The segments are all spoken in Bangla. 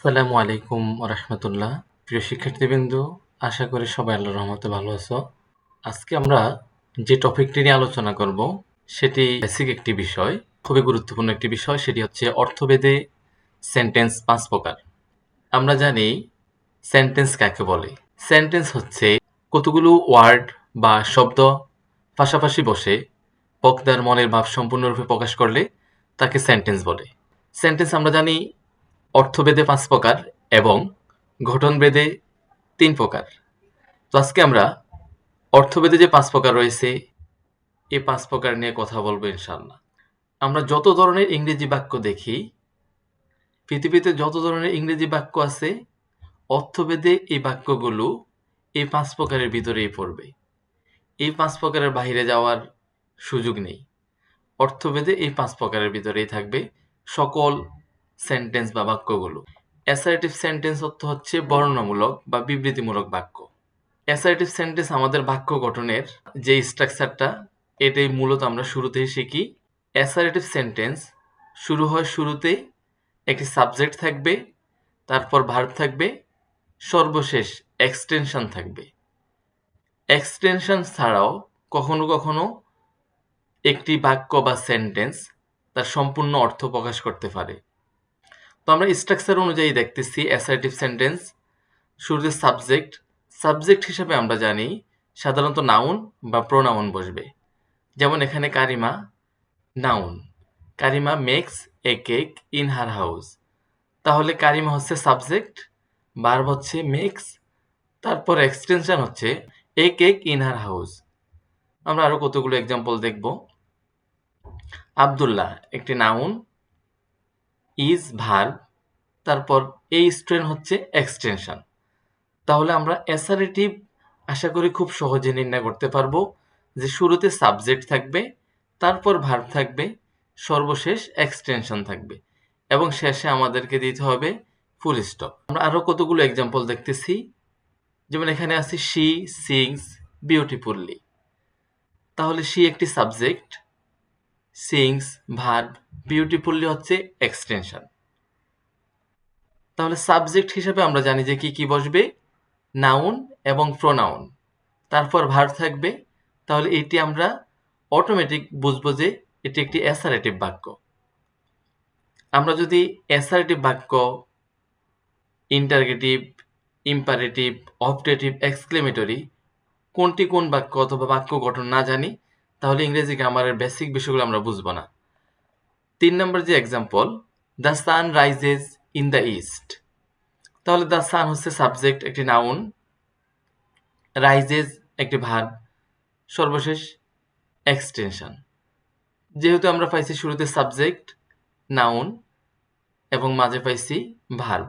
আসসালামু আলাইকুম রহমতুল্লাহ। প্রিয় শিক্ষার্থীবৃন্দ, আশা করি সবাই আল্লাহর রহমতে ভালো আছো। আজকে আমরা যে টপিকটি নিয়ে আলোচনা করব সেটি বেসিক একটি বিষয়, খুবই গুরুত্বপূর্ণ একটি বিষয়। সেটি হচ্ছে অর্থভেদে সেন্টেন্স 5 প্রকার। আমরা জানি সেন্টেন্স কাকে বলে। সেন্টেন্স হচ্ছে কতগুলো ওয়ার্ড বা শব্দ পাশাপাশি বসে বক্তার মনের ভাব সম্পূর্ণরূপে প্রকাশ করলে তাকে সেন্টেন্স বলে। সেন্টেন্স আমরা জানি অর্থভেদে 5 প্রকার এবং গঠনভেদে 3 প্রকার। তো আজকে আমরা অর্থভেদে যে 5 প্রকার রয়েছে এই 5 প্রকার নিয়ে কথা বলবো ইনশাআল্লাহ। আমরা যত ধরনের ইংরেজি বাক্য দেখি, পৃথিবীতে যত ধরনের ইংরেজি বাক্য আছে, অর্থভেদে এই বাক্যগুলো এই 5 প্রকারের ভিতরেই পড়বে। এই 5 প্রকারের বাইরে যাওয়ার সুযোগ নেই। অর্থভেদে এই 5 প্রকারের ভিতরেই থাকবে সকল সেন্টেন্স বা বাক্যগুলো। অ্যাসার্টিভ সেন্টেন্স অর্থ হচ্ছে বর্ণনামূলক বা বিবৃতিমূলক বাক্য। অ্যাসার্টিভ সেন্টেন্স আমাদের বাক্য গঠনের যে স্ট্রাকচারটা, এটাই মূলত আমরা শুরুতেই শিখি। অ্যাসার্টিভ সেন্টেন্স শুরু হয় শুরুতে একটি সাবজেক্ট থাকবে, তারপর ভার্ব থাকবে, সর্বশেষ এক্সটেনশন থাকবে। এক্সটেনশন ছাড়াও কখনো কখনো একটি বাক্য বা সেন্টেন্স তার সম্পূর্ণ অর্থ প্রকাশ করতে পারে। তো আমরা স্ট্রাকচার অনুযায়ী দেখতেছি অ্যাসার্টিভ সেন্টেন্স শুরুতে সাবজেক্ট হিসেবে আমরা জানি সাধারণত নাউন বা প্রোনাউন বসবে। যেমন এখানে Karima, noun. Karima makes a cake in her house. তাহলে কারিমা হচ্ছে সাবজেক্ট, ভার্ব হচ্ছে মেক্স, তারপর এক্সটেনশন হচ্ছে a cake in her house. আমরা আরো কতগুলো এক্সাম্পল দেখব। আব্দুল্লাহ একটি নাউন, ইজ ভার্ব, তারপর এই স্ট্রেন হচ্ছে এক্সটেনশন। তাহলে আমরা অ্যাসারেটিভ আশা করি খুব সহজে নির্ণয় করতে পারবো যে শুরুতে সাবজেক্ট থাকবে, তারপর ভার্ব থাকবে, সর্বশেষ এক্সটেনশন থাকবে এবং শেষে আমাদেরকে দিতে হবে ফুল স্টপ। আমরা আরো কতগুলো এক্সাম্পল দেখতেছি। যেমন এখানে আছে শি সিংস বিউটিফুললি। তাহলে শি একটি সাবজেক্ট, সিংস ভার্ব, বিউটিফুললি হচ্ছে এক্সটেনশন। তাহলে সাবজেক্ট হিসেবে আমরা জানি যে কি কি বসবে, নাউন এবং প্রোনাউন, তারপর ভার্ব থাকবে। তাহলে এটি আমরা অটোমেটিক বুঝবো যে এটি একটি অ্যাসারেটিভ বাক্য। আমরা যদি অ্যাসারেটিভ বাক্য ইন্টারগেটিভ, ইম্পারেটিভ, অবজেক্টিভ, এক্সক্লেমেটরি কোনটি কোন বাক্য অথবা বাক্য গঠন না জানি, তাহলে ইংরেজি গ্রামারের বেসিক বিষয়গুলো আমরা বুঝবো না। 3 নম্বর যে example, the sun rises in the east. তাহলে দ্য সান হচ্ছে সাবজেক্ট, একটি নাউন, রাইজেস একটি ভার্ব, সর্বশেষ এক্সটেনশন। যেহেতু আমরা পাইছি শুরুতে সাবজেক্ট, নাউন এবং মাঝে পাইছি ভার্ব,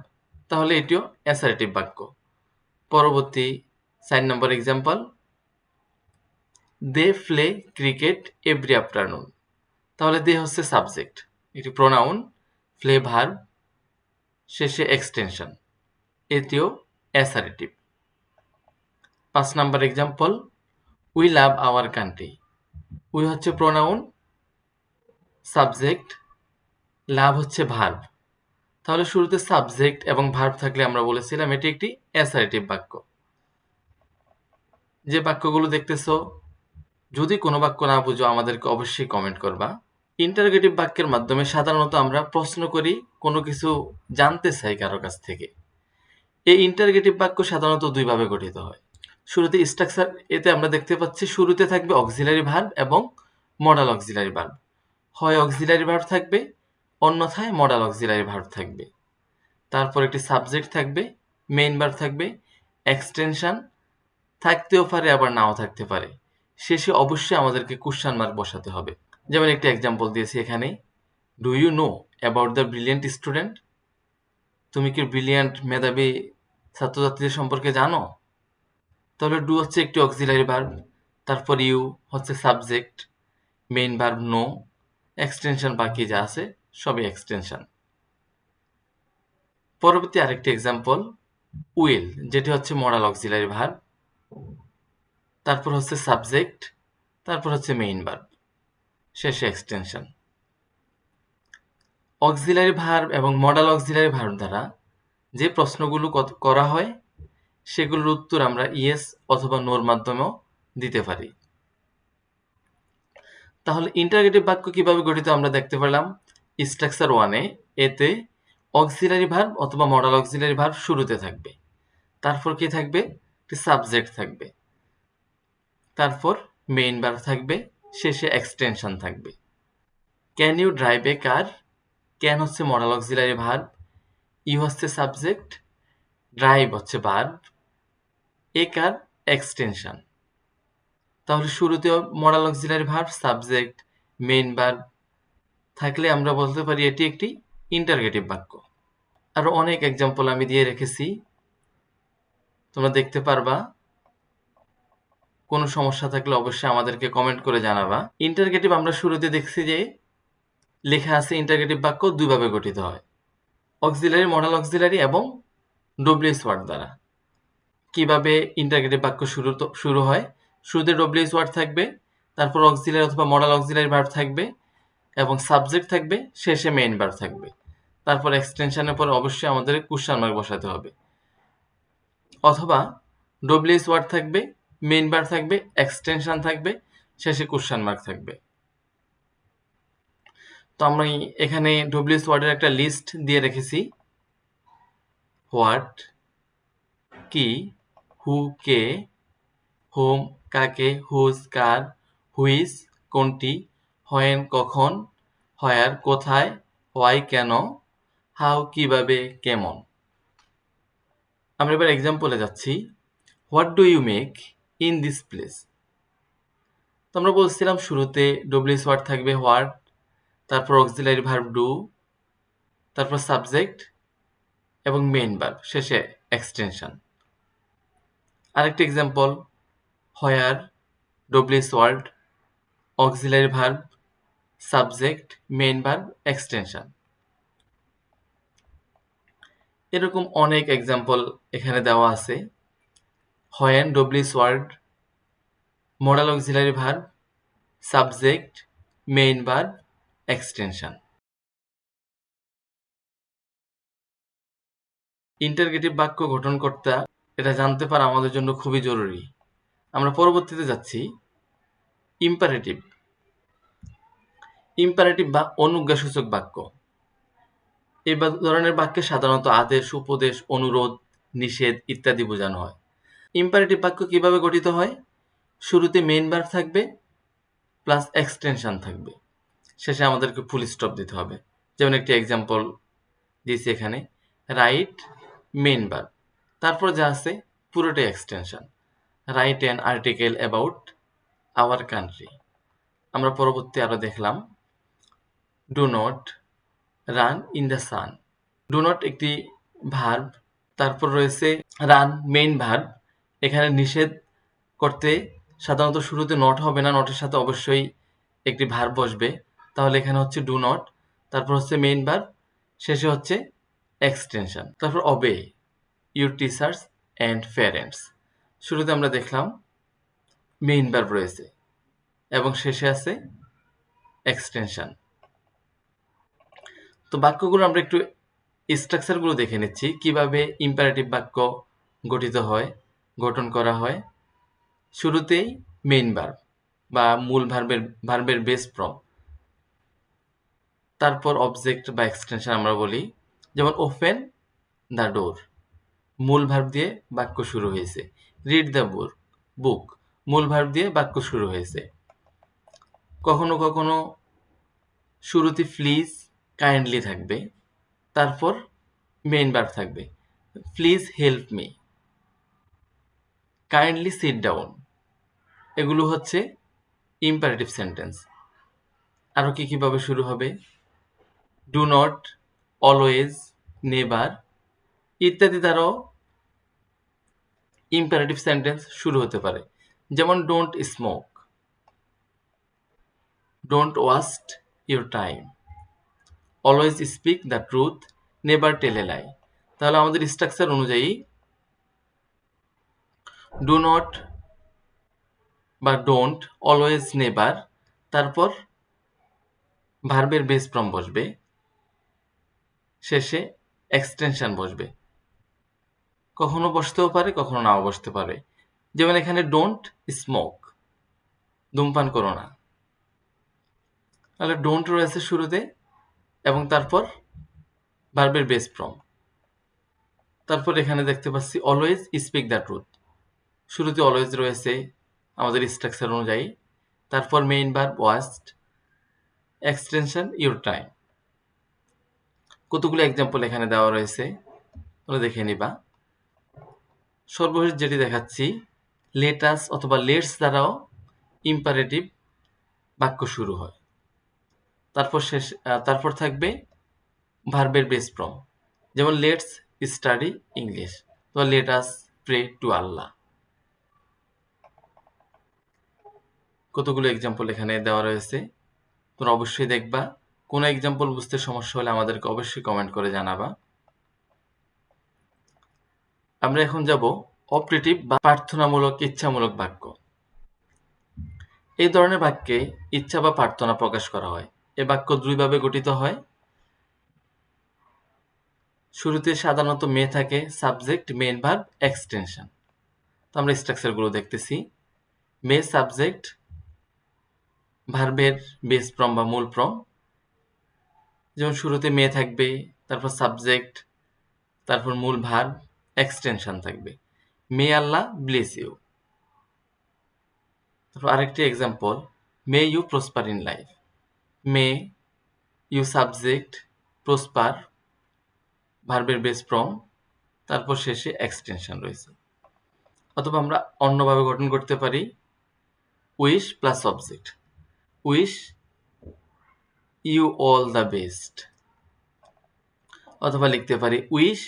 তাহলে এটিও অ্যাসারেটিভ বাক্য। পরবর্তী 4 number example, they play cricket every afternoon. তাহলে দে হচ্ছে সাবজেক্ট, এটি প্রোনাউন, প্লে ভার্ব, শেষে এক্সটেনশন, এটিও assertive. 5 number example, we love our country. We হচ্ছে প্রোনাউন, সাবজেক্ট, লাভ হচ্ছে ভার্ব। তাহলে শুরুতে সাবজেক্ট এবং ভার্ব থাকলে আমরা বলেছিলাম এটি একটি অ্যাসারেটিভ বাক্য। যে বাক্যগুলো দেখতেছো, যদি কোনো বাক্য না বুঝো আমাদেরকে অবশ্যই কমেন্ট করবা। ইন্টারোগেটিভ বাক্যের মাধ্যমে সাধারণত আমরা প্রশ্ন করি, কোনো কিছু জানতে চাই কারো কাছ থেকে। এই ইন্টারোগেটিভ বাক্য সাধারণত দুইভাবে গঠিত হয়। শুরুতে স্ট্রাকচার, এতে আমরা দেখতে পাচ্ছি শুরুতে থাকবে অক্সিলারি ভার্ব এবং মডাল অক্সিলারি ভার্ব। হয় অক্সিলারি ভার্ব থাকবে, অন্যথায় মডাল অক্সিলারি ভার্ব থাকবে। তারপর একটি সাবজেক্ট থাকবে, মেইন ভার্ব থাকবে, এক্সটেনশন থাকতেও পারে আবার নাও থাকতে পারে। শেষে অবশ্যই আমাদেরকে কোশ্চেন মার্ক বসাতে হবে। যেমন একটি এক্সাম্পল দিয়েছি এখানে, do you know about the brilliant student. তুমি কি ব্রিলিয়ান্ট মেধাবী ছাত্রছাত্রীদের সম্পর্কে জানো? তাহলে ডু হচ্ছে একটি অক্সিলারি ভার্ব, তারপর ইউ হচ্ছে subject, main verb know, extension বাকি যা আছে সবই এক্সটেনশন। পরবর্তী আরেকটি এক্সাম্পল, উইল, যেটি হচ্ছে মডাল অক্সিলারি ভার্ব, তারপর হচ্ছে সাবজেক্ট, তারপর হচ্ছে মেইন ভার্ব, শেষে এক্সটেনশন। অক্সিলারি ভার্ব এবং মডাল অক্সিলারি ভার্ব দ্বারা যে প্রশ্নগুলো করা হয় সেগুলোর উত্তর আমরা ইয়েস অথবা নোর মাধ্যমেও দিতে পারি। তাহলে ইন্টারগেটিভ বাক্য কিভাবে গঠিত আমরা দেখতে পেলাম স্ট্রাকচার 1-এ। এতে অক্সিলারি ভার্ব অথবা মডাল অক্সিলারি ভার্ব শুরুতে থাকবে, তারপর কি থাকবে, একটি সাবজেক্ট থাকবে, তারপর মেইন ভার্ব থাকবে, শেষে এক্সটেনশন থাকবে। Can you drive a car, can হচ্ছে মডাল অক্সিলারি ভার্ব, ইউ হচ্ছে সাবজেক্ট, ড্রাইভ হচ্ছে ভার্ব, এ কার এক্সটেনশন। তাহলে শুরুতে modal auxiliary verb, subject, main verb থাকলে আমরা বলতে পারি এটি একটি ইন্টারগেটিভ বাক্য। আরো অনেক এক্সাম্পল আমি দিয়ে রেখেছি, তোমরা দেখতে পারবা। কোনো সমস্যা থাকলে অবশ্যই আমাদেরকে কমেন্ট করে জানাবা। ইন্টারগেটিভ আমরা শুরুতে দেখছি যে লেখা আছে ইন্টারগেটিভ বাক্য দুইভাবে গঠিত হয়, অক্সিলারি, মডাল অক্সিলারি এবং ডব্লিউএস ওয়ার্ড দ্বারা। কিভাবে ইন্টারগেটিভ বাক্য শুরু হয়, শুরুতে ডব্লিউএস ওয়ার্ড থাকবে, তারপর অক্সিলারি অথবা মডাল অক্সিলারি ভার্ব থাকবে এবং সাবজেক্ট থাকবে, শেষে মেইন ভার্ব থাকবে, তারপর এক্সটেনশনের পর অবশ্যই আমাদের কোশ্চেন মার্ক বসাতে হবে। অথবা ডব্লিউএস ওয়ার্ড থাকবে, মেইন ভার্ব থাকবে, এক্সটেনশন থাকবে, শেষে কোশ্চেন মার্ক থাকবে। তো আমি এখানে ডব্লিউএস ওয়ার্ডের একটা লিস্ট দিয়ে রেখেছি। হোয়াট কি, হু কে, হোম কাকে, হুজ কার, হুইজ কোনটি, হোয়েন কখন, হোয়ার কোথায়, হোয়াই কেন, হাউ কিভাবে কেমন। আমরা এবার এক্সাম্পলে যাচ্ছি। What do you make in this place. তো আমরা বলছিলাম শুরুতে ডব্লিউএস ওয়ার্ড থাকবে হোয়াট, তারপর অক্সিলারি ভার্ব ডু, তারপর সাবজেক্ট এবং মেইন ভার্ব, শেষে এক্সটেনশন। আরেকটি example, where, WH word, auxiliary verb, subject, main verb, extension. এরকম অনেক এক্সাম্পল এখানে দেওয়া আছে। When, WH word, modal auxiliary verb, subject, main verb, extension. Interrogative বাক্য গঠন করতে এটা জানতে পারা আমাদের জন্য খুবই জরুরি। আমরা পরবর্তীতে যাচ্ছি ইম্পারেটিভ। ইম্পারেটিভ বা অনুজ্ঞাসূচক বাক্য। এই ধরনের বাক্যে সাধারণত আদেশ, উপদেশ, অনুরোধ, নিষেধ ইত্যাদি বোঝানো হয়। ইম্পারেটিভ বাক্য কিভাবে গঠিত হয়, শুরুতে মেইন ভার্ব থাকবে প্লাস এক্সটেনশন থাকবে, শেষে আমাদেরকে ফুল স্টপ দিতে হবে। যেমন একটি এক্সাম্পল দিয়েছি এখানে, রাইট মেইন ভার্ব, তারপর যা আছে পুরোটাই extension, write an article about our country. আমরা পরবর্তী আরো দেখলাম, do not run in the sun. Do not একটি ভার্ব, তারপর রয়েছে রান মেইন ভার্ব। এখানে নিষেধ করতে সাধারণত শুরুতে নট হবে না, নটের সাথে অবশ্যই একটি ভার্ব বসবে, তাহলে এখানে হচ্ছে ডু নট, তারপর হচ্ছে মেইন ভার্ব, শেষে হচ্ছে এক্সটেনশন। তারপর অবে ইউর টিচার্স অ্যান্ড প্যারেন্টস। শুরুতে আমরা দেখলাম মেইন ভার্ব রয়েছে এবং শেষে আছে এক্সটেনশন। তো বাক্যগুলো আমরা একটু স্ট্রাকচারগুলো দেখে নিচ্ছি, কিভাবে ইম্পারেটিভ বাক্য গঠিত হয়, গঠন করা হয়। শুরুতেই মেইন ভার্ব বা মূল ভার্বের বেস ফর্ম, তারপর অবজেক্ট বা এক্সটেনশন আমরা বলি। যেমন ওপেন দ্য ডোর, মূল ভার্ব দিয়ে বাক্য শুরু হয়েছে। রিড দ্য বুক, মূল ভার্ব দিয়ে বাক্য শুরু হয়েছে। কখনো কখনো শুরুতে প্লিজ, কাইন্ডলি থাকবে, তারপর মেইন ভার্ব থাকবে। Please help me, kindly sit down. এগুলো হচ্ছে ইম্পারেটিভ সেন্টেন্স। আরো কিভাবে শুরু হবে, ডু নট, অলওয়েজ, নেভার ইত্যাদি দ্বারাও ইম্পারেটিভ সেন্টেন্স শুরু হতে পারে। যেমন don't smoke, don't waste your time, always speak the truth, never tell a lie. তাহলে আমাদের স্ট্রাকচার অনুযায়ী ডু নট বা ডোন্ট, অলওয়েজ, নেভার, তারপর ভার্বের বেস ফর্ম বসবে, শেষে এক্সটেনশন বসবে, কখনো বসতেও পারে, কখনো নাও বসতে পারে। যেমন এখানে ডোন্ট স্মোক, ধূমপান করো না। তাহলে ডোন্ট রয়েছে শুরুতে এবং তারপর ভার্বের বেস ফর্ম। তারপর এখানে দেখতে পাচ্ছি অলওয়েজ স্পিক দ্য ট্রুথ, শুরুতে অলওয়েজ রয়েছে আমাদের স্ট্রাকচার অনুযায়ী। তারপর main verb waste, extension your time. কতগুলো এক্সাম্পল এখানে দেওয়া রয়েছে, তোমরা দেখে নিবা। সর্বশেষ যেটি দেখাচ্ছি, লেটাস অথবা লেটস দ্বারাও ইম্পারেটিভ বাক্য শুরু হয়। তারপর থাকবে ভার্বের বেস ফর্ম, যেমন লেটস স্টাডি ইংলিশ, তো লেটাস প্রে টু আল্লাহ। কতগুলো এক্সাম্পল এখানে দেওয়া রয়েছে, তোমরা অবশ্যই দেখবা। কোনো এক্সাম্পল বুঝতে সমস্যা হলে আমাদেরকে অবশ্যই কমেন্ট করে জানাবা। আমরা এখন যাব অপারেটিভ বা প্রার্থনামূলক ইচ্ছামূলক বাক্য। এই ধরনের বাক্যে ইচ্ছা বা প্রার্থনা প্রকাশ করা হয়। এ বাক্য দুইভাবে গঠিত হয়। শুরুতে সাধারণত মে থাকে, সাবজেক্ট, মেইন ভার্ব, এক্সটেনশন। তো আমরা স্ট্রাকচারগুলো দেখতেছি। মে সাবজেক্ট, ভার্বের বেস ফর্ম বা মূল ফর্ম, যেমন শুরুতে মে থাকবে, তারপর সাবজেক্ট, তারপর মূল ভার্ব, এক্সটেনশন থাকবে। May Allah bless you. তারপর আরেকটি example, may you prosper in life. May you subject, prosper ভার্বের বেস ফর্ম, তারপর শেষে এক্সটেনশন রয়েছে। অথবা আমরা অন্যভাবে গঠন করতে পারি, wish plus object, wish you all the best. অথবা লিখতে পারি wish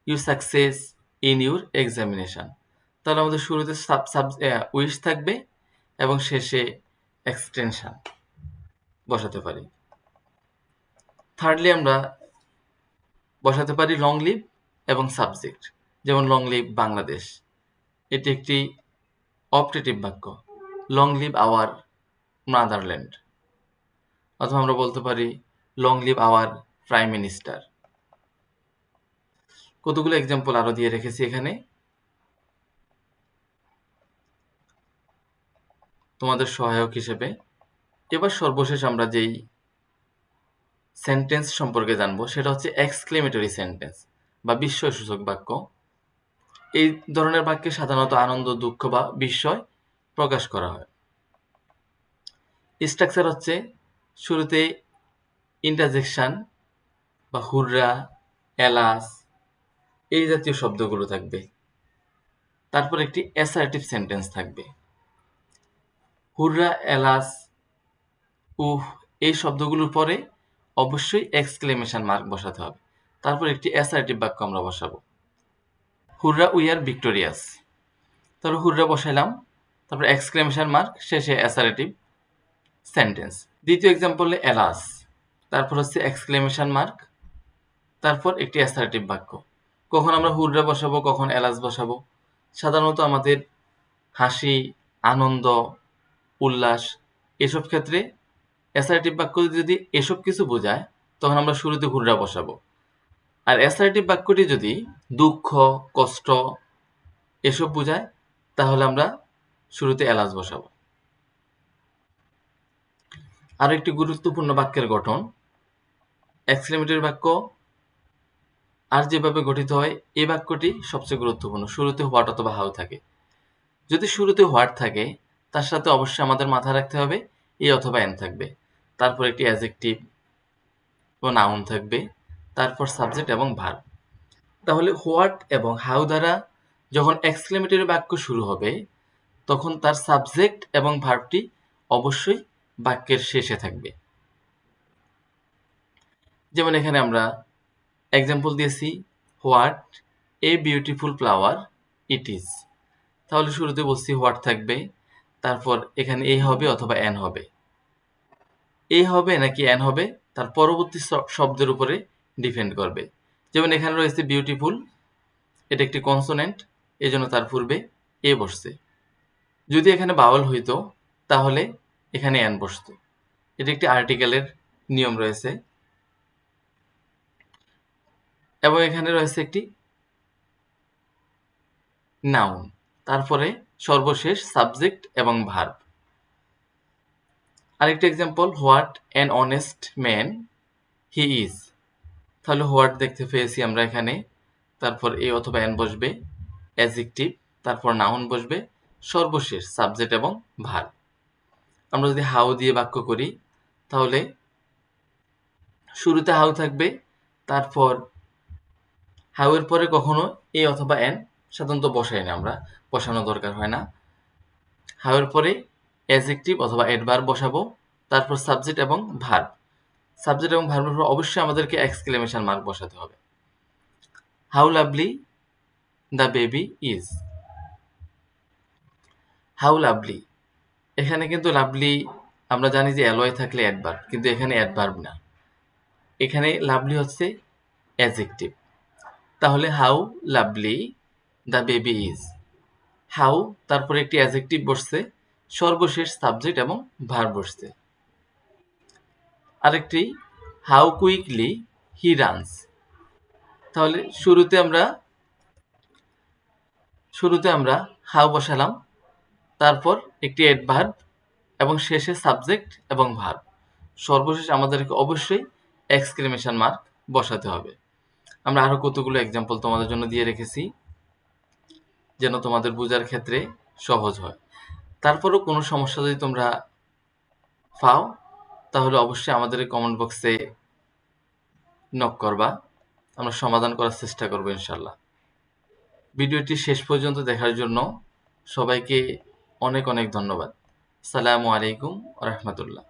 you success in your examination. তাহলে আমাদের শুরুতে উইশ থাকবে এবং শেষে এক্সটেনশন বসাতে পারি। থার্ডলি আমরা বসাতে পারি লং লিভ এবং সাবজেক্ট, যেমন লং লিভ বাংলাদেশ। এটি একটি অপারেটিভ বাক্য, লং লিভ আওয়ার মাদারল্যান্ড। অথবা আমরা বলতে পারি long live our prime minister. কতগুলো এক্সাম্পল আরো দিয়ে রেখেছি এখানে তোমাদের সহায়ক হিসেবে। এবার সর্বশেষ আমরা যেই সেন্টেন্স সম্পর্কে জানবো সেটা হচ্ছে এক্সক্লেমেটরি সেন্টেন্স বা বিস্ময়সূচক বাক্য। এই ধরনের বাক্যে সাধারণত আনন্দ, দুঃখ বা বিস্ময় প্রকাশ করা হয়। স্ট্রাকচার হচ্ছে শুরুতে ইন্টারজেকশন বা হুররা, এলাস এই জাতীয় শব্দগুলো থাকবে। তারপর একটি অ্যাসার্টিভ সেন্টেন্স থাকবে। হুররা, এলাস, উহ এই শব্দগুলোর পরে অবশ্যই এক্সক্লেমেশন মার্ক বসাতে হবে। তারপর একটি অ্যাসার্টিভ বাক্য আমরা বসাবো, হুররা উই আর ভিক্টোরিয়াস। তারপর হুররা বসাইলাম, তারপর এক্সক্লেমেশন মার্ক, শেষে অ্যাসার্টিভ সেন্টেন্স। দ্বিতীয় এক্সাম্পলে এলাস, তারপর হচ্ছে এক্সক্লেমেশন মার্ক, তারপর একটি অ্যাসার্টিভ বাক্য। কখন আমরা হুররা বসাবো, কখন এলাস বসাবো? সাধারণত আমাদের হাসি, আনন্দ, উল্লাস এসব ক্ষেত্রে অ্যাসার্টিভ বাক্য যদি এসব কিছু বোঝায় তখন আমরা শুরুতে হুররা বসাবো। আর অ্যাসার্টিভ বাক্যটি যদি দুঃখ, কষ্ট এসব বোঝায় তাহলে আমরা শুরুতে এলাস বসাবো। আরো একটি গুরুত্বপূর্ণ বাক্যের গঠন, এক্সক্লেমেটরি বাক্য আর যেভাবে গঠিত হয় এই বাক্যটি সবচেয়ে গুরুত্বপূর্ণ। শুরুতে হোয়াট অথবা হাউ থাকে। যদি শুরুতে হোয়াট থাকে তার সাথে অবশ্যই আমাদের মাথায় রাখতে হবে এ অথবা এন থাকবে। তারপর একটি অ্যাডজেক্টিভ ও নাউন থাকবে, তারপর সাবজেক্ট এবং ভার্ব। তাহলে হোয়াট এবং হাউ দ্বারা যখন এক্সক্লেমেটরি বাক্য শুরু হবে তখন তার সাবজেক্ট এবং ভার্বটি অবশ্যই বাক্যের শেষে থাকবে। যেমন এখানে আমরা এক্সাম্পল দিয়েছি, what a beautiful flower it is. তাহলে শুরুতে বলছি হোয়াট থাকবে, তারপর এখানে এ হবে অথবা এন হবে। এ হবে নাকি এন হবে তার পরবর্তী শব্দের উপরে ডিপেন্ড করবে। যেমন এখানে রয়েছে বিউটিফুল, এটা একটি কনসোনেন্ট, এই জন্য তার পূর্বে এ বসছে। যদি এখানে বাউল হইতো তাহলে এখানে এন বসতো। এটা একটি আর্টিকেলের নিয়ম রয়েছে। এবং এখানে রয়েছে একটি নাউন, তারপরে সর্বশেষ সাবজেক্ট এবং ভার্ব। আরেকটা example, what an honest man he is. তাহলে হোয়াট দেখতে পেয়েছি আমরা এখানে, তারপর এ অথবা অ্যান বসবে, অ্যাডজেক্টিভ, তারপর নাউন বসবে, সর্বশেষ সাবজেক্ট এবং ভার্ব। আমরা যদি হাউ দিয়ে বাক্য করি তাহলে শুরুতে হাউ থাকবে, তারপর হাউ এর পরে কখনো এ অথবা অ্যান সাধারণত বসাই না, আমরা বসানো দরকার হয় না। হাউ এর পরে অ্যাডজেক্টিভ অথবা অ্যাডভার্ব বসাবো, তারপর সাবজেক্ট এবং ভার্ব। সাবজেক্ট এবং ভার্বের পর অবশ্যই আমাদেরকে এক্সক্লেমেশন মার্ক বসাতে হবে। How lovely the baby is. How lovely, এখানে কিন্তু লাভলি আমরা জানি যে অ্যালয় থাকলে অ্যাডভার্ব, কিন্তু এখানে অ্যাডভার্ব না, এখানে লাভলি হচ্ছে অ্যাডজেক্টিভ। তাহলে how lovely the baby is. How, তারপরে একটি অ্যাডজেক্টিভ বসছে, সর্বশেষ সাবজেক্ট এবং ভার্ব বসছে। আরেকটি, হাউ কুইকলি হি রানস। তাহলে শুরুতে আমরা হাউ বসালাম, তারপর একটি অ্যাডভার্ব এবং শেষে সাবজেক্ট এবং ভার্ব। সর্বশেষ আমাদেরকে অবশ্যই এক্সক্লেমেশন মার্ক বসাতে হবে। আমরা আরো কতগুলো এক্সাম্পল তোমাদের জন্য দিয়ে রেখেছি যেন তোমাদের বোঝার ক্ষেত্রে সহজ হয়। তারপরও কোনো সমস্যা যদি তোমরা পাও তাহলে অবশ্যই আমাদের কমেন্ট বক্সে নক করবা, আমরা সমাধান করার চেষ্টা করবো ইনশাল্লাহ। ভিডিওটি শেষ পর্যন্ত দেখার জন্য সবাইকে অনেক অনেক ধন্যবাদ। আসসালামু আলাইকুম ওয়া রাহমাতুল্লাহ।